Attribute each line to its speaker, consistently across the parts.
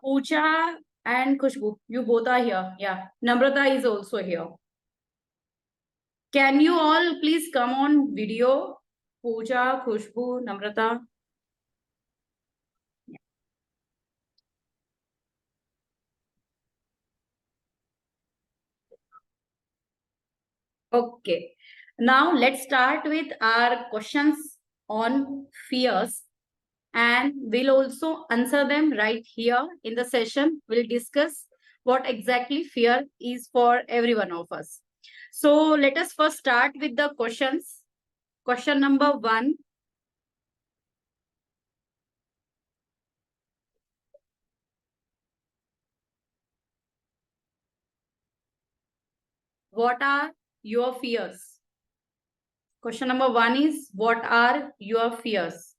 Speaker 1: Pooja and Khushbu, you both are here. Yeah. Namrata is also here. Can you all please come on video? Pooja, Khushbu, Namrata. Okay. Now let's start with our questions on fears, and we'll also answer them right here in the session. We'll discuss what exactly fear is for every one of us. So let us first start with the questions. Question number 1. What are your fears? Question number 1 is, what are your fears?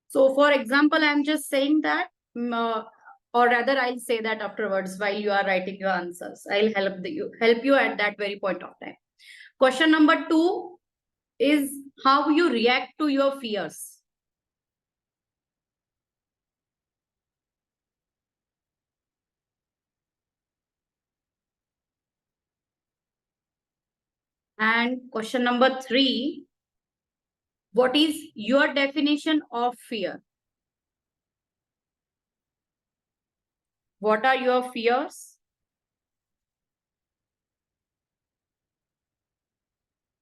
Speaker 1: So for example, I'm just saying that, or rather I'll say that afterwards while you are writing your answers. I'll help you at that very point of time. Question number 2 is how you react to your fears. And question number 3, what is your definition of fear? What are your fears?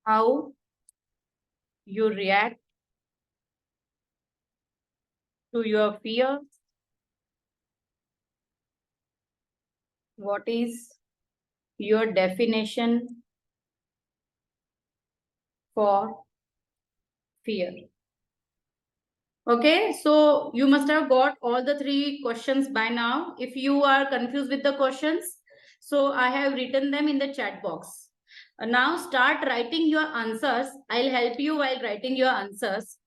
Speaker 1: How you react to your fears? What is your definition for fear? Okay, so you must have got all the 3 questions by now. If you are confused with the questions, so I have written them in the chat box. Now start writing your answers. I'll help you while writing your answers.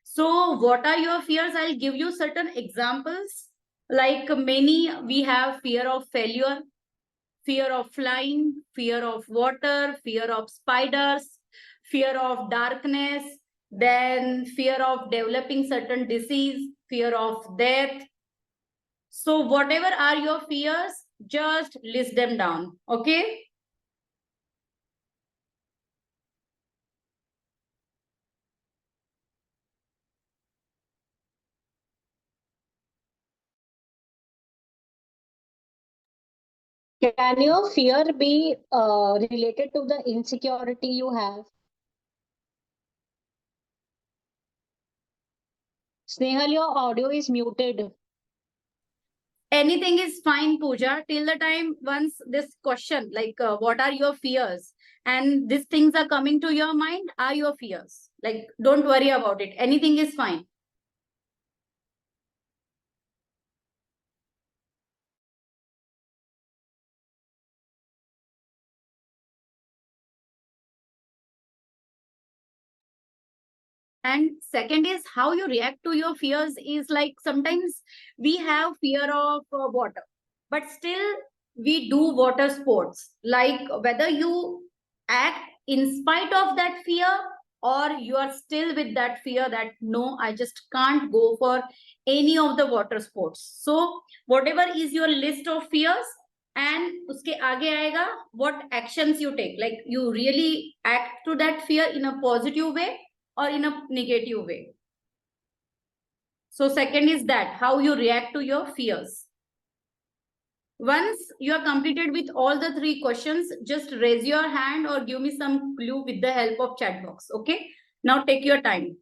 Speaker 1: So what are your fears? I'll give you certain examples. Like many, we have fear of failure, fear of flying, fear of water, fear of spiders, fear of darkness, then fear of developing certain disease, fear of death. So whatever are your fears, just list them down. Okay.
Speaker 2: Can your fear be related to the insecurity you have? Snehal, your audio is muted.
Speaker 1: Anything is fine, Pooja, till the time once this question, like what are your fears? And these things are coming to your mind, are your fears. Like, don't worry about it. Anything is fine. And second is how you react to your fears is like sometimes we have fear of water, but still we do water sports. Like whether you act in spite of that fear or you are still with that fear that no, I just can't go for any of the water sports. So whatever is your list of fears, and uske aage aayega what actions you take. Like you really act to that fear in a positive way or in a negative way. So second is that how you react to your fears. Once you are completed with all the 3 questions, just raise your hand or give me some clue with the help of chat box. Okay. Now take your time.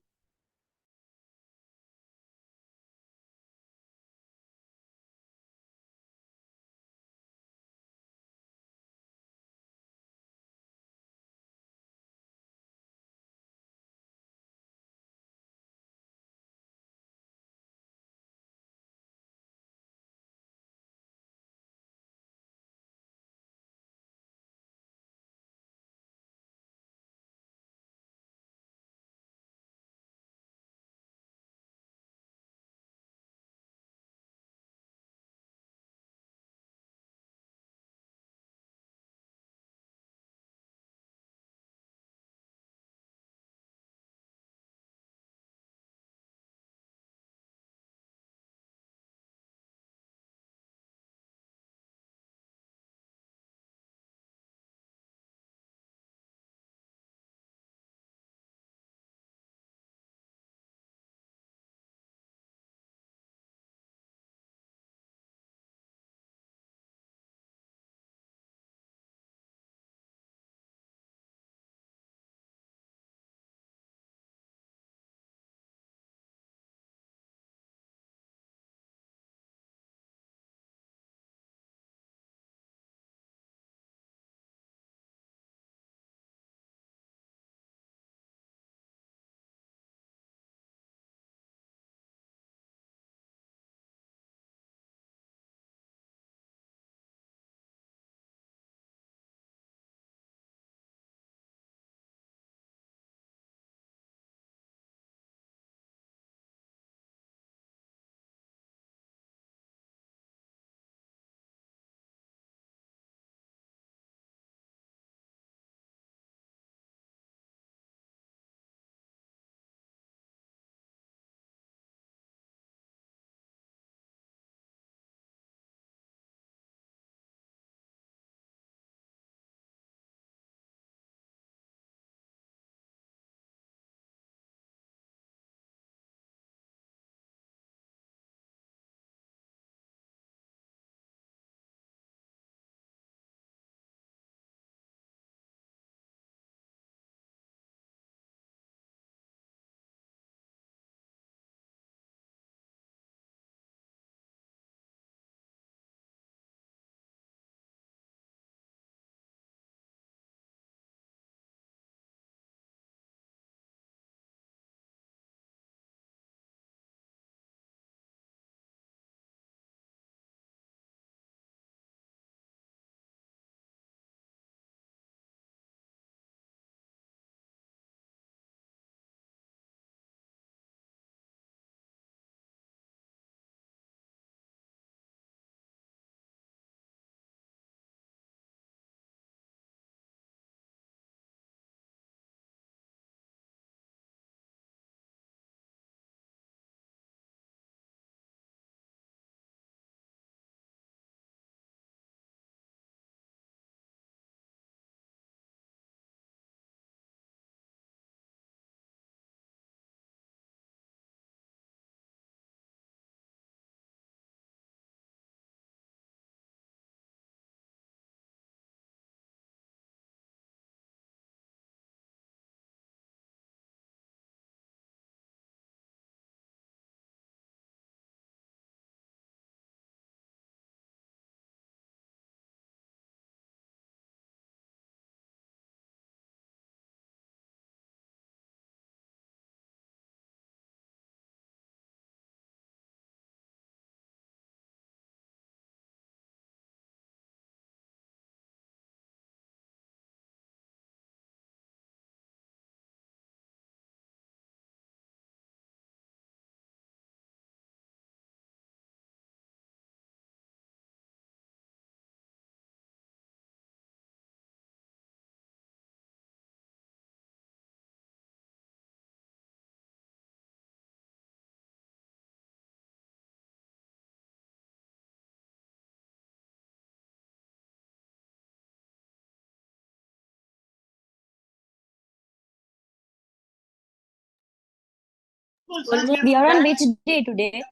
Speaker 3: We are on which day today?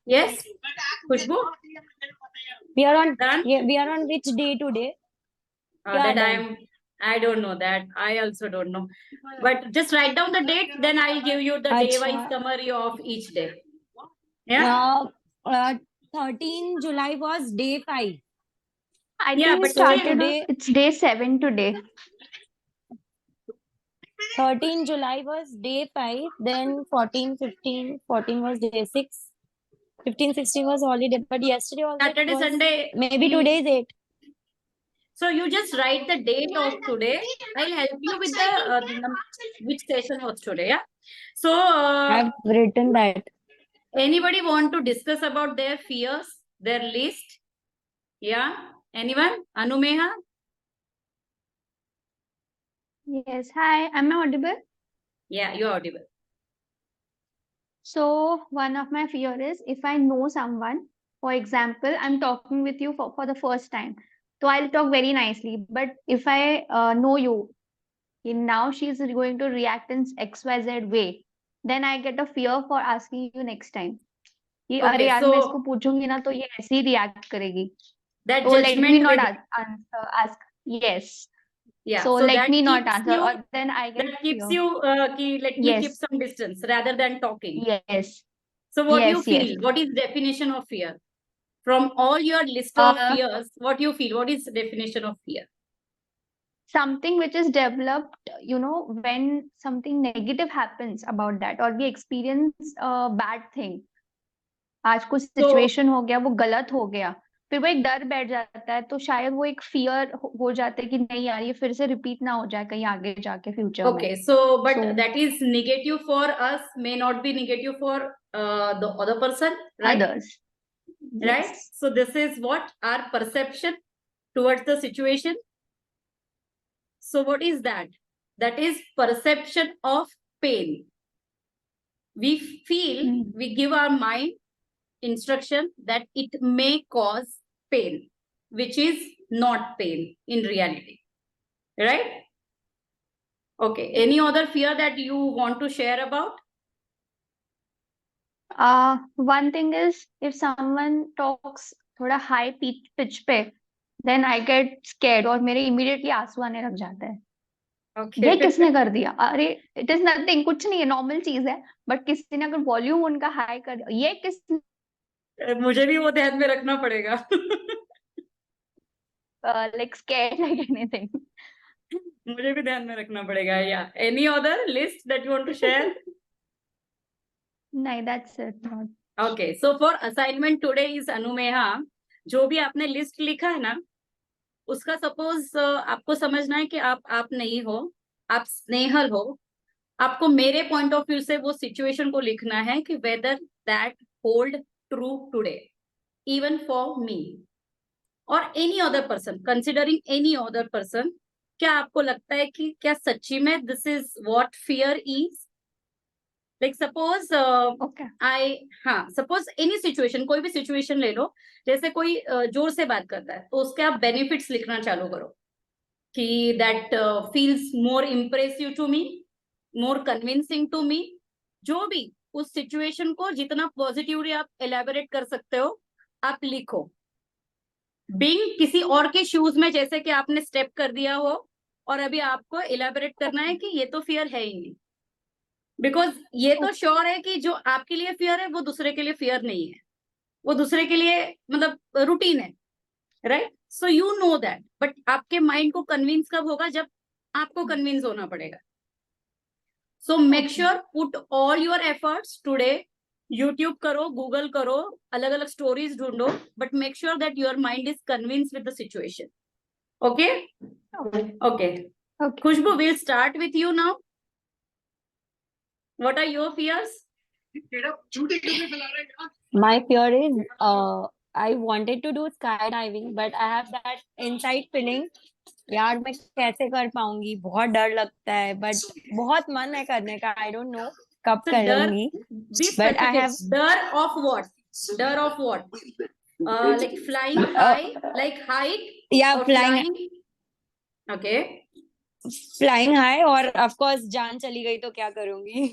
Speaker 1: Yes, Khushbu,
Speaker 3: We are on
Speaker 1: done.
Speaker 3: we are on which day today? Yeah,
Speaker 1: That
Speaker 3: done.
Speaker 1: I don't know that. I also don't know. But just write down the date, then I'll give you the day-wise
Speaker 3: Acha.
Speaker 1: summary of each day. Yeah.
Speaker 3: Uh, 13 July was day 5.
Speaker 4: I
Speaker 1: Yeah,
Speaker 4: think we
Speaker 1: but
Speaker 4: started.
Speaker 3: today-
Speaker 4: It's day 7 today.
Speaker 3: 13 July was day 5. Then 14, 15, 14 was day 6. 15, 16 was holiday. But yesterday also
Speaker 1: Saturday,
Speaker 3: was,
Speaker 1: Sunday.
Speaker 3: maybe today is 8.
Speaker 1: So you just write the date of today. I'll help you with the which session was today. Yeah. So
Speaker 3: I've written that.
Speaker 1: anybody want to discuss about their fears, their list? Yeah. Anyone? Anumeha?
Speaker 4: Yes. Hi, am I audible?
Speaker 1: Yeah, you're audible.
Speaker 4: So, one of my fear is if I know someone, for example, I'm talking with you for the first time. So, I'll talk very nicely. But if I know you, now she's going to react in XYZ way, then I get a fear for asking you next time. कि अरे
Speaker 1: Okay,
Speaker 4: यार मैं इसको
Speaker 1: so
Speaker 4: पूछूंगी ना तो ये ऐसे ही रिएक्ट करेगी
Speaker 1: that
Speaker 4: तो let me
Speaker 1: judgment
Speaker 4: not
Speaker 1: with
Speaker 4: ask yes
Speaker 1: yeah,
Speaker 4: so
Speaker 1: so
Speaker 4: let
Speaker 1: that
Speaker 4: me not
Speaker 1: keeps
Speaker 4: answer
Speaker 1: you
Speaker 4: or then I get
Speaker 1: that keeps
Speaker 4: fear.
Speaker 1: you let me keep
Speaker 4: Yes,
Speaker 1: some distance rather than talking.
Speaker 4: yes,
Speaker 1: So what do you
Speaker 4: yes, yes.
Speaker 1: feel? What is definition of fear? From all your list of
Speaker 4: Uh,
Speaker 1: fears, what do you feel? What is the definition of fear?
Speaker 4: something which is developed, when something negative happens about that or we experience a bad thing. आज कुछ
Speaker 1: So
Speaker 4: situation हो गया वो गलत हो गया फिर वो एक डर बैठ जाता है तो शायद वो एक फियर हो जाता है कि नहीं यार ये फिर से रिपीट ना हो जाए कहीं आगे जाके फ्यूचर में
Speaker 1: okay, so but
Speaker 4: So-
Speaker 1: that is negative for us, may not be negative for the other person, right?
Speaker 4: others.
Speaker 1: Right?
Speaker 4: Yes.
Speaker 1: So this is what our perception towards the situation. So what is that? That is perception of pain. We feel, we give our mind instruction that it may cause pain, which is not pain in reality. Right? Okay. Any other fear that you want to share about?
Speaker 4: One thing is if someone talks थोड़ा high pitch पे then I get scared और मेरे immediately आंसू आने लग जाते हैं
Speaker 1: Okay.
Speaker 4: ये किसने कर दिया अरे इट इज नथिंग कुछ नहीं है नॉर्मल चीज है बट किसी ने अगर वॉल्यूम उनका हाई कर दिया ये किसने
Speaker 1: मुझे भी वो ध्यान में रखना पड़ेगा.
Speaker 4: like scared like anything
Speaker 1: मुझे भी ध्यान में रखना पड़ेगा. Yeah. Any other list that you want to share?
Speaker 4: नहीं that's it not
Speaker 1: Okay. So for assignment today is Anumeha. जो भी आपने लिस्ट लिखा है ना उसका सपोज आपको समझना है कि आप नहीं हो, आप स्नेहल हो. आपको मेरे पॉइंट ऑफ व्यू से वो सिचुएशन को लिखना है कि whether that hold true today even for me और any other person, considering any other person. क्या आपको लगता है कि क्या सच्ची में this is what fear is? Like suppose
Speaker 4: okay
Speaker 1: हाँ, सपोज एनी सिचुएशन, कोई भी सिचुएशन ले लो. जैसे कोई जोर से बात करता है तो उसके आप बेनिफिट्स लिखना चालू करो कि that feels more impressive to me, more convincing to me. जो भी उस सिचुएशन को जितना पॉजिटिवली आप एलैबोरेट कर सकते हो आप लिखो. बीइंग किसी और के शूज में, जैसे कि आपने स्टेप कर दिया हो और अभी आपको एलैबोरेट करना है कि ये तो फियर है ही नहीं. बिकॉज ये तो श्योर है कि जो आपके लिए फियर है वो दूसरे के लिए फियर नहीं है, वो दूसरे के लिए मतलब रूटीन है. Right? So you know that, but आपके माइंड को कन्विंस कब होगा? जब आपको कन्विंस होना पड़ेगा. So make sure put all your efforts today. YouTube करो, गूगल करो, अलग अलग स्टोरीज ढूंढो, but make sure that your mind is convince with the situation. Okay okay. Khushboo, will start with you now. What are your fears?
Speaker 3: My fear is I wanted to do skydiving, but I have that inside feeling यार मैं कैसे कर पाऊंगी, बहुत डर लगता है, but बहुत मन है करने का. आई डोंट नो कब
Speaker 1: So
Speaker 3: करूंगी.
Speaker 1: be
Speaker 3: But I
Speaker 1: specific.
Speaker 3: have
Speaker 1: Dare of what? Dare of what? Like flying high, like height,
Speaker 3: yeah,
Speaker 1: or
Speaker 3: flying
Speaker 1: Okay.
Speaker 3: high, और of course जान चली गई तो क्या करूंगी.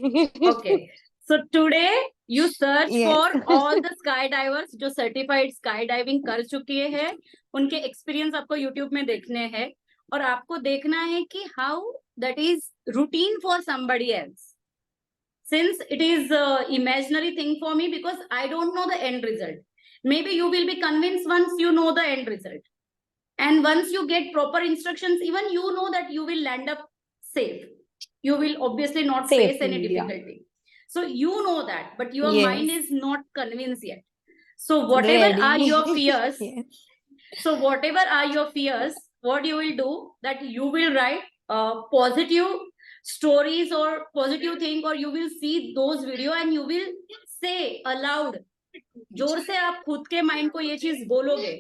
Speaker 1: Okay. So today you search
Speaker 3: Yes.
Speaker 1: for all the skydivers जो certified skydiving कर चुके हैं, उनके experience आपको YouTube में देखने हैं और आपको देखना है कि how that is routine for somebody else. Since it is imaginary thing for me because I don't know the end result. Maybe you will be convinced once you know the end result. And once you get proper instructions, even you know that you will land up safe. You will obviously not face any
Speaker 3: Safely, yeah.
Speaker 1: difficulty. So you know that, but your
Speaker 3: Yes.
Speaker 1: mind is not convinced yet. So whatever are
Speaker 3: Ready.
Speaker 1: your fears,
Speaker 3: Yes.
Speaker 1: so whatever are your fears, what you will do that you will write positive stories or positive thing, or you will see those video and you will say aloud. जोर से आप खुद के mind को ये चीज बोलोगे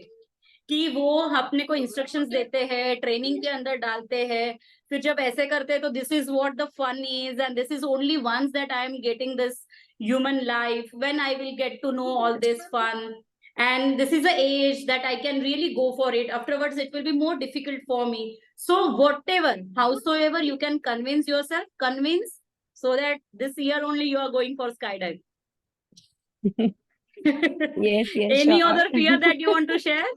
Speaker 1: कि वो अपने को इंस्ट्रक्शंस देते हैं, ट्रेनिंग के अंदर डालते हैं, फिर जब ऐसे करते हैं तो this is what the fun is and this is only once that I am getting this human life, when I will get to know all this fun, and this is the age that I can really go for it. Afterwards it will be more difficult for me. So whatever, howsoever you can convince yourself, convince, so that this year only you are going for skydiving.
Speaker 3: Yes, yes,
Speaker 1: Any
Speaker 3: sure.
Speaker 1: other fear that you want to share?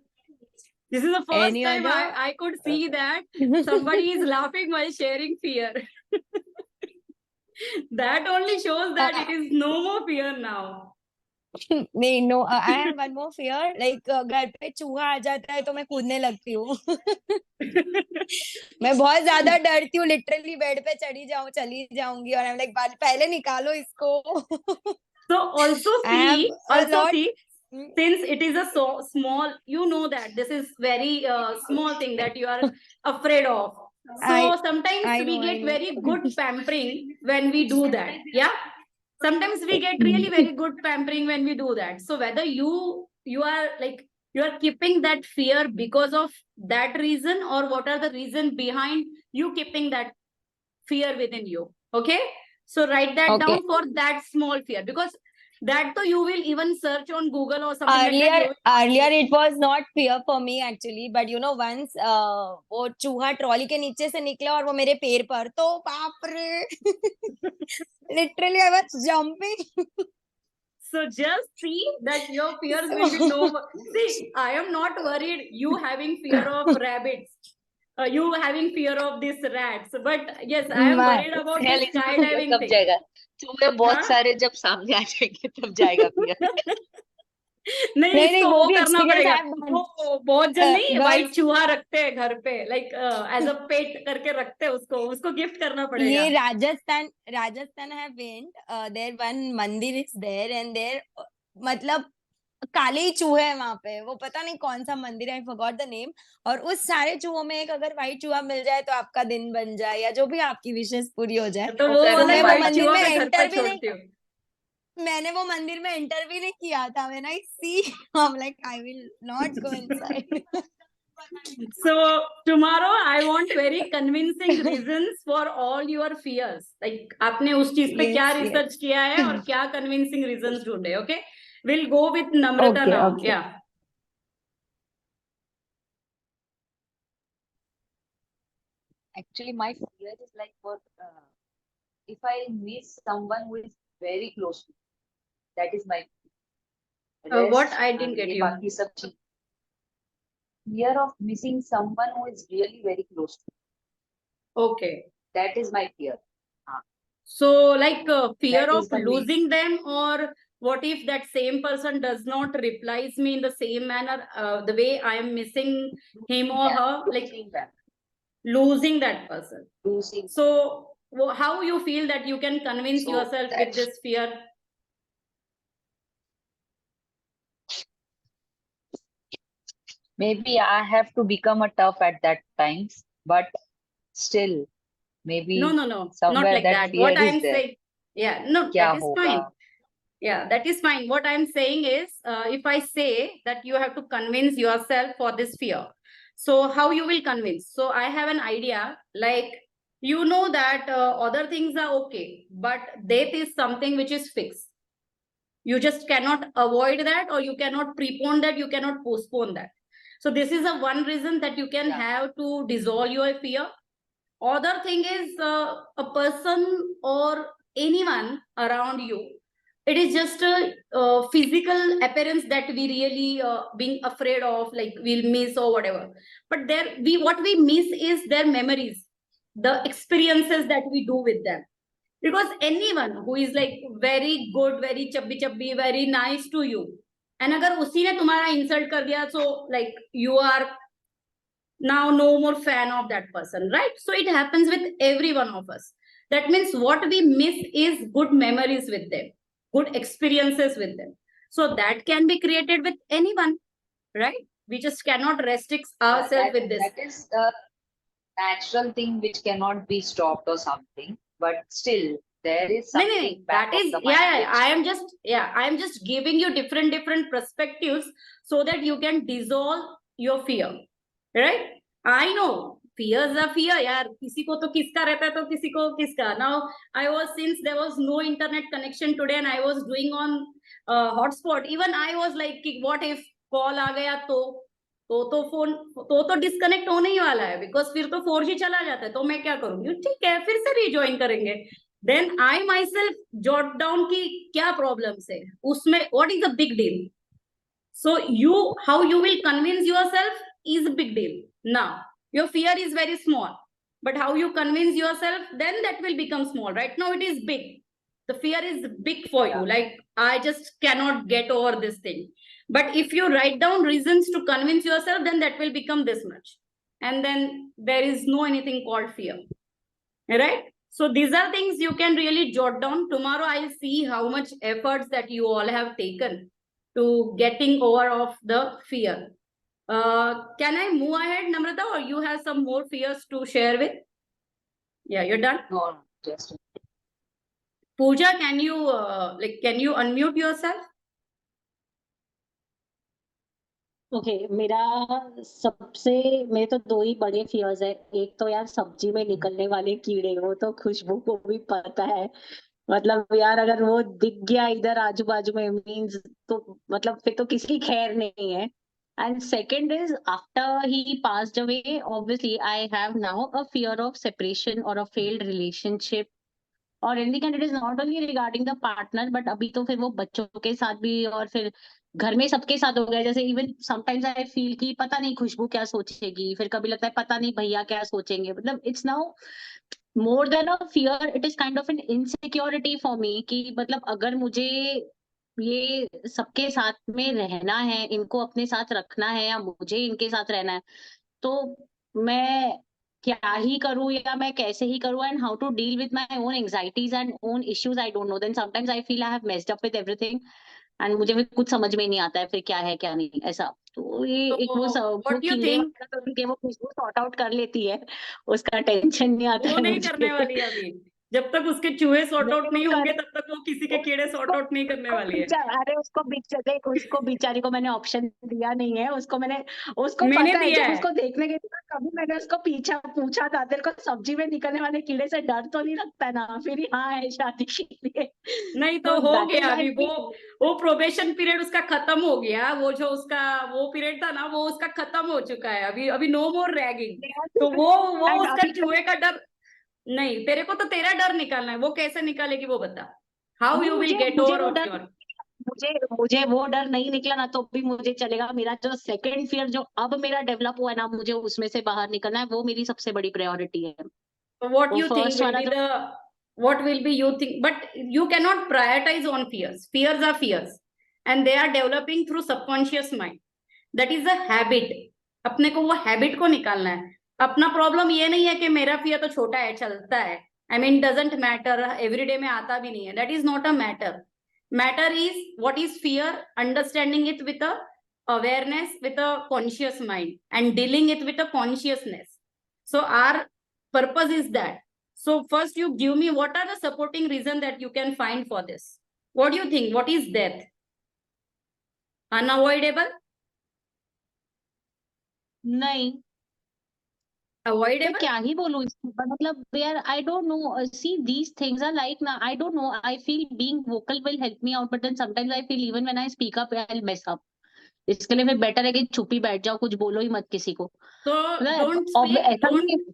Speaker 1: This is the first
Speaker 3: Any
Speaker 1: time
Speaker 3: other?
Speaker 1: I could see that somebody is laughing while sharing fear. That only shows that it is no more fear now.
Speaker 3: नहीं, no, I have one more fear. Like घर पे चूहा आ जाता है तो मैं कूदने लगती हूँ. मैं बहुत ज्यादा डरती हूँ. लिटरली बेड पे चली जाऊंगी और I'm like पहले निकालो इसको.
Speaker 1: So also
Speaker 3: I have
Speaker 1: see,
Speaker 3: a
Speaker 1: also
Speaker 3: lot.
Speaker 1: see, since it is a so small, you know that this is very small thing that you are afraid of. So sometimes
Speaker 3: I
Speaker 1: we
Speaker 3: know,
Speaker 1: get
Speaker 3: I know.
Speaker 1: very good pampering when we do that. Yeah. Sometimes we get really very good pampering when we do that. So whether you are like you are keeping that fear because of that reason, or what are the reason behind you keeping that fear within you. Okay. So write that
Speaker 3: Okay.
Speaker 1: down for that small fear, because that though you will even search on Google or something like that.
Speaker 3: Earlier it was not fear for me actually, but you know once वो चूहा trolley के नीचे से निकला और वो मेरे पैर पर, तो बाप रे. Literally I was jumping.
Speaker 1: So just see that your fears will be no. See, I am not worried you having fear of rabbits. You having fear of these rats, but yes, I am worried about this skydiving
Speaker 5: कब
Speaker 1: thing.
Speaker 5: जाएगा? चूहे बहुत
Speaker 1: हाँ?
Speaker 5: सारे जब सामने आ जाएंगे तब जाएगा फिर.
Speaker 1: नहीं,
Speaker 3: नहीं,
Speaker 1: इसको
Speaker 3: वो
Speaker 1: वो
Speaker 3: भी
Speaker 1: करना
Speaker 3: experience
Speaker 1: पड़ेगा.
Speaker 3: I have
Speaker 1: वो बहुत जन नहीं
Speaker 3: girls-
Speaker 1: व्हाइट चूहा रखते हैं घर पे, लाइक एज अ पेट करके रखते हैं, उसको गिफ्ट करना पड़ेगा.
Speaker 3: ये Rajasthan have went there one मंदिर is there and there मतलब काले ही चूहे हैं वहां पे. वो पता नहीं कौन सा मंदिर है, आई फॉरगॉट द नेम. और उस सारे चूहों में एक अगर व्हाइट चूहा मिल जाए तो आपका दिन बन जाए या जो भी आपकी विशेष पूरी हो जाए.
Speaker 1: तो वो
Speaker 5: घर
Speaker 1: वाला
Speaker 5: में
Speaker 3: मैं वो
Speaker 1: व्हाइट
Speaker 3: मंदिर
Speaker 1: चूहा
Speaker 3: में
Speaker 1: मैं घर
Speaker 3: एंटर
Speaker 1: पे
Speaker 3: भी नहीं
Speaker 1: छोड़ती हूँ.
Speaker 3: मैंने वो मंदिर में एंटर भी नहीं किया था. When I see I am like I will not go inside.
Speaker 1: So tomorrow I want very convincing reasons for all your fears. Like आपने उस चीज पे क्या
Speaker 3: Yes, yes.
Speaker 1: रिसर्च किया है और क्या convincing reasons ढूंढे. Okay, we'll go with Namrata
Speaker 3: Okay,
Speaker 1: now.
Speaker 3: okay.
Speaker 1: Yeah.
Speaker 5: Actually, my fear is like what if I miss someone who is very close to me. That is my
Speaker 1: What?
Speaker 5: rest,
Speaker 1: I didn't get
Speaker 5: ये
Speaker 1: you.
Speaker 5: बाकी सब चीज. Fear of missing someone who is really very close to me.
Speaker 1: Okay.
Speaker 5: That is my fear.
Speaker 1: So like fear
Speaker 5: That
Speaker 1: of
Speaker 5: is the main.
Speaker 1: losing them, or what if that same person does not replies me in the same manner, the way I am missing him or
Speaker 5: Yeah,
Speaker 1: her, like
Speaker 5: losing them.
Speaker 1: losing that person.
Speaker 5: Losing.
Speaker 1: So how you feel that you can convince
Speaker 5: So
Speaker 1: yourself with
Speaker 5: that's-
Speaker 1: this fear?
Speaker 5: Maybe I have to become a tough at that times, but still, maybe
Speaker 1: No, not
Speaker 5: somewhere
Speaker 1: like that.
Speaker 5: fear
Speaker 1: What
Speaker 5: is
Speaker 1: I'm
Speaker 5: there.
Speaker 1: saying, yeah, no,
Speaker 5: क्या
Speaker 1: that is
Speaker 5: होगा?
Speaker 1: fine. Yeah, that is fine. What I'm saying is, if I say that you have to convince yourself for this fear, so how you will convince? So I have an idea, like, you know that other things are okay, but death is something which is fixed. You just cannot avoid that, or you cannot prepone that, you cannot postpone that. So this is a one reason that you can
Speaker 5: Yeah.
Speaker 1: have to dissolve your fear. Other thing is a person or anyone around you it is just a physical appearance that we really being afraid of, like we'll miss or whatever. But there, what we miss is their memories, the experiences that we do with them. Because anyone who is like very good, very chubby chubby, very nice to you, and अगर उसी ने तुम्हारा insult कर दिया, so like you are now no more fan of that person, right? So it happens with every one of us. That means what we miss is good memories with them, good experiences with them. So that can be created with anyone, right? We just cannot restrict ourselves with this.
Speaker 5: That is the natural thing which cannot be stopped or something, but still there is
Speaker 1: No,
Speaker 5: something back
Speaker 1: that
Speaker 5: of
Speaker 1: is,
Speaker 5: the
Speaker 1: yeah,
Speaker 5: mind
Speaker 1: yeah, I am just giving you different perspectives so that you can dissolve your fear, right? I know fears are fear, yaar, किसी को तो किसका रहता है तो किसी को किसका. Now I was, since there was no internet connection today and I was doing on hotspot, even I was like कि what if call आ गया तो फोन तो डिस्कनेक्ट होने ही वाला है, बिकॉज फिर तो 4G चला जाता है, तो मैं क्या करूंगी, ठीक है फिर से रिज्वाइन करेंगे. Then I myself jot down की क्या प्रॉब्लम्स है उसमें, what is the big deal. So you, how you will convince yourself is a big deal. Now your fear is very small, but how you convince yourself, then that will become small. Right now it is big, the fear is big for you, like I just cannot get over this thing. But if you write down reasons to convince yourself, then that will become this much, and then there is no anything called fear, right? So these are things you can really jot down. Tomorrow I'll see how much efforts that you all have taken to getting over of the fear. Can I move ahead, Namrata, or you have some more fears to share with? Yeah, you're done.
Speaker 5: No, just
Speaker 1: Pooja, can you unmute yourself?
Speaker 2: Okay मेरा सबसे मेरे तो दो ही बड़े fears है। एक तो यार सब्जी में निकलने वाले कीड़े, वो तो खुशबू को भी पता है। मतलब यार अगर वो दिख गया इधर आजू बाजू में मीन्स तो मतलब फिर तो किसी की खैर नहीं है। And second is after he passed away obviously I have now a fear of separation और अ फेल्ड रिलेशनशिप। और in the end it is not only regarding the partner but अभी तो फिर वो बच्चों के साथ भी और फिर घर में सबके साथ हो गया। जैसे इवन समटाइम्स आई फील कि पता नहीं खुशबू क्या सोचेगी, फिर कभी लगता है पता नहीं भैया क्या सोचेंगे। मतलब it's now more than a fear, it is kind of an insecurity for me कि मतलब अगर मुझे ये सबके साथ में रहना है, इनको अपने साथ रखना है या मुझे इनके साथ रहना है, तो मैं क्या ही करूँ या मैं कैसे ही करूँ and how to deal with my own anxieties and own issues I don't know. Then sometimes I feel I have messed up with everything and मुझे भी कुछ समझ में नहीं आता है फिर क्या है क्या नहीं ऐसा। तो ये एक वो
Speaker 1: So
Speaker 2: वो
Speaker 1: what do you
Speaker 2: कीड़े
Speaker 1: think?
Speaker 2: वाला तो ठीक है, वो खुशबू सॉर्ट आउट कर लेती है, उसका टेंशन नहीं आता
Speaker 1: वो
Speaker 2: है
Speaker 1: नहीं करने वाली
Speaker 2: मुझे।
Speaker 1: है अभी, जब तक उसके चूहे सॉर्ट आउट
Speaker 2: नहीं वो
Speaker 1: नहीं होंगे
Speaker 2: कर
Speaker 1: तब तक वो किसी के कीड़े सॉर्ट आउट नहीं करने वाली है.
Speaker 2: अरे उसको देख, उसको बेचारी को मैंने ऑप्शन दिया नहीं है। उसको
Speaker 1: मैंने
Speaker 2: पता है,
Speaker 1: दिया
Speaker 2: जब
Speaker 1: है.
Speaker 2: उसको देखने गई थी ना कभी मैंने उसको पीछा पूछा था तेरे को सब्जी में निकलने वाले कीड़े से डर तो नहीं लगता ना, फिर ही हाँ है शादी के लिए।
Speaker 1: नहीं तो
Speaker 2: तो
Speaker 1: हो
Speaker 2: दैट
Speaker 1: गया
Speaker 2: इज
Speaker 1: अभी,
Speaker 2: आई
Speaker 1: वो प्रोबेशन पीरियड उसका खत्म हो गया, वो जो उसका वो पीरियड था ना वो उसका खत्म हो चुका है, अभी अभी नो मोर रैगिंग. तो वो
Speaker 2: एंड
Speaker 1: उसका
Speaker 2: अभी
Speaker 1: चूहे का डर नहीं, तेरे को तो तेरा डर निकालना है, वो कैसे निकालेगी वो बता. हाउ यू विल
Speaker 2: मुझे
Speaker 1: गेट
Speaker 2: मुझे
Speaker 1: ओवर
Speaker 2: वो
Speaker 1: ऑफ
Speaker 2: डर
Speaker 1: योर.
Speaker 2: मुझे मुझे वो डर नहीं निकला ना तो भी मुझे चलेगा। मेरा जो सेकंड फियर जो अब मेरा डेवलप हुआ है ना, मुझे उसमें से बाहर निकलना है, वो मेरी सबसे बड़ी प्रायोरिटी है।
Speaker 1: So what
Speaker 2: वो
Speaker 1: you think
Speaker 2: फर्स्ट
Speaker 1: will
Speaker 2: वाला
Speaker 1: be
Speaker 2: जो
Speaker 1: the, what will be you think, but you cannot prioritize on fears. Fears are fears and they are developing through subconscious mind. That is a habit. अपने को वो habit को निकालना है. अपना problem ये नहीं है कि मेरा फियर तो छोटा है चलता है, I mean doesn't matter, everyday में आता भी नहीं है, that is not a matter. Matter is what is fear, understanding it with a awareness, with a conscious mind, and dealing it with a consciousness. So our purpose is that. So first you give me what are the supporting reason that you can find for this. What do you think, what is death? Unavoidable?
Speaker 2: नहीं मैं
Speaker 1: Avoidable?
Speaker 2: क्या ही बोलूं इसको, मतलब यार I don't know see these things are like ना I don't know I feel being vocal will help me out but then sometimes I feel even when I speak up I will mess up. इसके लिए फिर better है कि चुप ही बैठ जाओ, कुछ बोलो ही मत किसी को।
Speaker 1: So
Speaker 2: मतलब
Speaker 1: don't
Speaker 2: अब
Speaker 1: speak,
Speaker 2: ऐसा नहीं है।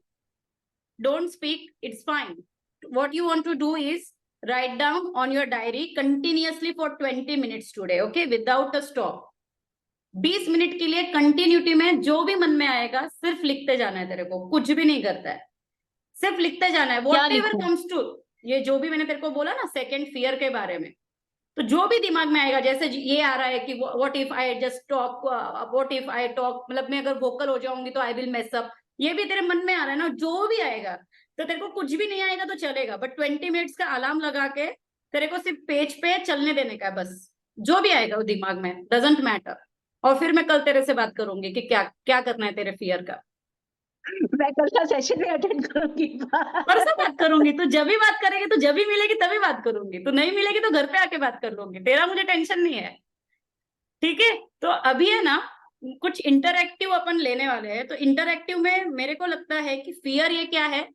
Speaker 1: don't speak, it's fine. What you want to do is write down on your diary continuously for 20 minutes today, okay, without a stop. 20 minute के लिए कंटिन्यूटी में जो भी मन में आएगा सिर्फ लिखते जाना है तेरे को, कुछ भी नहीं करता है, सिर्फ लिखते जाना है.
Speaker 2: क्या
Speaker 1: वॉट एवर
Speaker 2: लिखूं?
Speaker 1: कम्स टू, ये जो भी मैंने तेरे को बोला ना सेकंड फियर के बारे में, तो जो भी दिमाग में आएगा, जैसे ये आ रहा है कि what if I just talk, what if I talk, मतलब मैं अगर वोकल हो जाऊंगी तो आई विल मेस अप, ये भी तेरे मन में आ रहा है ना, जो भी आएगा. तो तेरे को कुछ भी नहीं आएगा तो चलेगा, बट 20 मिनट्स का अलार्म लगा के तेरे को सिर्फ पेज पे चलने देने का है बस. जो भी आएगा वो दिमाग में, डजेंट मैटर. और फिर मैं कल तेरे से बात करूंगी कि क्या क्या करना है तेरे फियर का.
Speaker 2: मैं कल का सेशन में अटेंड करूंगी.
Speaker 1: परसों बात करूंगी, तो जब भी बात करेगी, तो जब भी मिलेगी तभी बात करूंगी, तो नहीं मिलेगी तो घर पे आके बात कर लूंगी, तेरा मुझे टेंशन नहीं है. ठीक है, तो अभी है ना कुछ इंटरएक्टिव अपन लेने वाले हैं. तो इंटरएक्टिव में मेरे को लगता है कि फियर ये क्या है,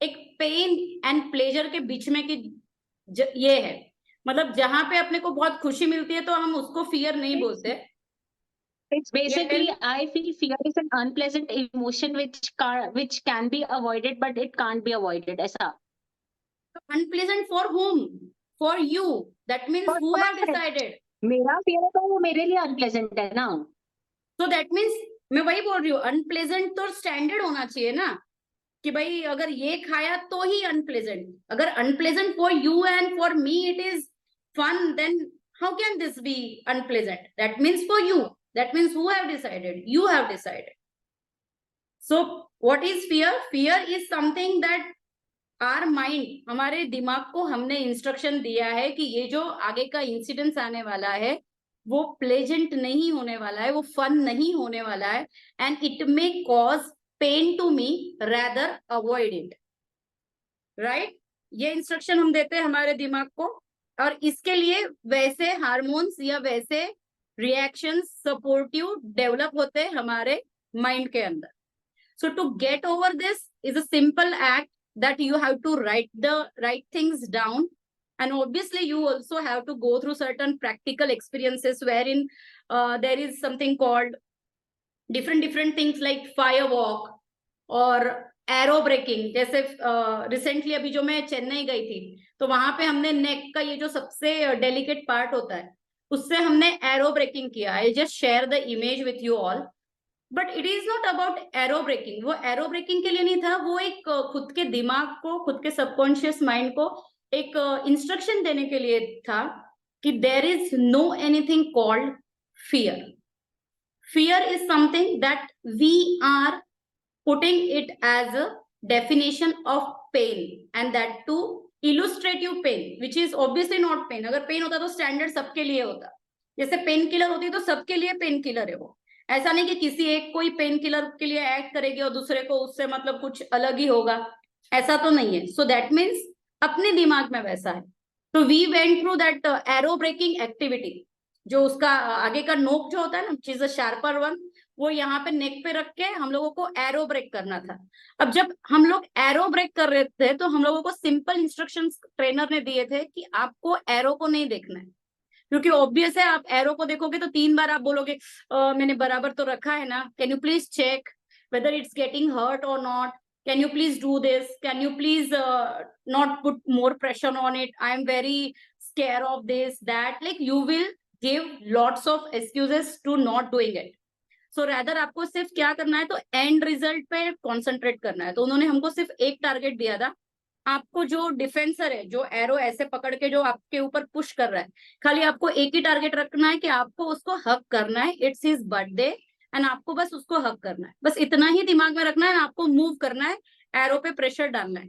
Speaker 1: एक पेन एंड प्लेजर के बीच में कि ये है, मतलब जहां पे अपने को बहुत खुशी मिलती है तो हम उसको फियर नहीं बोलते.
Speaker 2: It's basically, I feel fear is an unpleasant emotion which can be avoided, but it can't be avoided. ऐसा.
Speaker 1: Unpleasant for whom? For you. That means
Speaker 2: For
Speaker 1: who have
Speaker 2: myself.
Speaker 1: Decided.
Speaker 2: मेरा fear है तो वो मेरे लिए unpleasant है ना.
Speaker 1: तो दैट मीन्स मैं वही बोल रही हूँ, अनप्लेजेंट तो स्टैंडर्ड होना चाहिए ना, कि भाई अगर ये खाया तो ही अनप्लेजेंट. अगर unpleasant for you and for me it is fun, then how can this be unpleasant? That means for you, that means who have decided, you have decided. So what is fear? Fear is something that our mind, हमारे दिमाग को हमने instruction दिया है कि ये जो आगे का इंसिडेंस आने वाला है वो प्लेजेंट नहीं होने वाला है, वो फन नहीं होने वाला है, and it may cause pain to me, rather avoid it. Right, ये इंस्ट्रक्शन हम देते हैं हमारे दिमाग को, और इसके लिए वैसे हार्मोन्स या वैसे रिएक्शंस सपोर्टिव डेवलप होते हैं हमारे माइंड के अंदर. So to get over this is a simple act that you have to write the right things down, and obviously you also have to go through certain practical experiences wherein there is something called different things like fire walk और arrow breaking. जैसे recently अभी जो मैं चेन्नई गई थी तो वहां पे हमने नेक का ये जो सबसे डेलिकेट पार्ट होता है उससे हमने एरो ब्रेकिंग किया. I just share the image with you all. But it is not about arrow breaking. वो एरो ब्रेकिंग के लिए नहीं था, वो एक खुद के दिमाग को, खुद के सबकॉन्शियस माइंड को एक इंस्ट्रक्शन देने के लिए था कि there is no anything called fear. Fear is something that we are putting it as a definition of pain, and that too illustrative pain, which is obviously not pain. अगर pen होता तो standard सबके लिए होता. जैसे pain killer होती तो सबके लिए पेन किलर है वो. ऐसा नहीं कि किसी एक को ही पेन किलर के लिए ऐड करेगी और दूसरे को उससे मतलब कुछ अलग ही होगा, ऐसा तो नहीं है. सो दैट मीन्स अपने दिमाग में वैसा है. तो we went through that arrow breaking activity. जो उसका आगे का नोक जो होता है ना, चीज शार्पर वन, वो यहाँ पे नेक पे रख के हम लोगों को एरो ब्रेक करना था. अब जब हम लोग एरो ब्रेक कर रहे थे तो हम लोगों को सिंपल इंस्ट्रक्शंस ट्रेनर ने दिए थे कि आपको एरो को नहीं देखना है, क्योंकि ऑब्वियस है आप एरो को देखोगे तो 3 बार आप बोलोगे मैंने बराबर तो रखा है ना, can you please check whether it's getting hurt और not, can you please do this, can you please not put more pressure on it, I am very scare of this that, like you will give lots of excuses to not doing it. So rather आपको सिर्फ क्या करना है, तो and result पे concentrate करना है. तो उन्होंने हमको सिर्फ एक टारगेट दिया था, आपको जो डिफेंसर है, जो एरो ऐसे पकड़ के जो आपके ऊपर पुश कर रहा है, खाली आपको एक ही टारगेट रखना है कि आपको उसको हक करना है. इट्स हिज बर्थडे एंड आपको बस उसको हक करना है, बस इतना ही दिमाग में रखना है. आपको मूव करना है, एरो पे प्रेशर डालना है.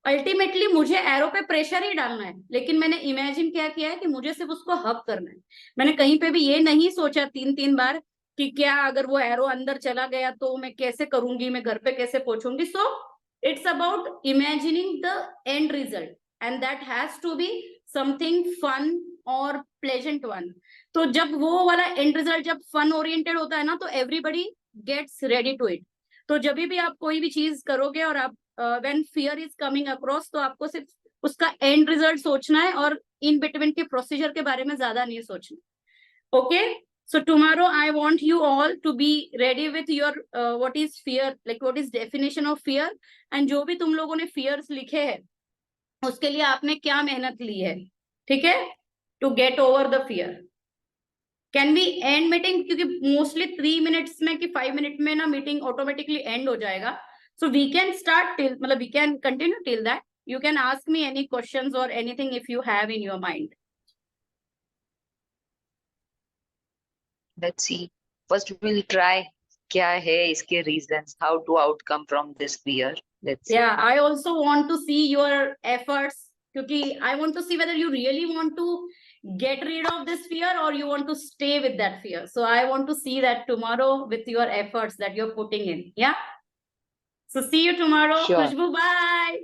Speaker 1: अल्टीमेटली मुझे एरो पे प्रेशर ही डालना है, लेकिन मैंने इमेजिन क्या किया है कि मुझे सिर्फ उसको हक करना है. मैंने कहीं पे भी ये नहीं सोचा 3 बार कि क्या अगर वो एरो अंदर चला गया तो मैं कैसे करूंगी, मैं घर पे कैसे पहुंचूंगी. सो it's about imagining the end result, and that has to be something fun or pleasant one. तो जब वो वाला end result जब fun oriented होता है ना, तो everybody gets ready to it. तो जब भी आप कोई भी चीज करोगे और आप when fear is coming across, तो आपको सिर्फ उसका end result सोचना है और in between के प्रोसीजर के बारे में ज्यादा नहीं सोचना. Okay, so tomorrow I want you all to be ready with your what is fear, like what is definition of fear, and जो भी तुम लोगों ने fears लिखे हैं उसके लिए आपने क्या मेहनत ली है, ठीक है, to get over the fear. Can we end meeting, क्योंकि मोस्टली 3 मिनट्स में कि 5 मिनट में ना मीटिंग ऑटोमेटिकली एंड हो जाएगा। So we can start till, मतलब we can continue till that. You can ask me any questions और anything if you have in your mind.
Speaker 5: Let's see. First we'll try क्या है इसके reasons, how to outcome from this fear. Let's see.
Speaker 1: Yeah, I also want to see your efforts, क्योंकि I want to see whether you really want to get rid of this fear or you want to stay with that fear. So I want to see that tomorrow with your efforts that you're putting in. Yeah. So see you tomorrow.
Speaker 5: Sure.
Speaker 1: Khushbu, bye.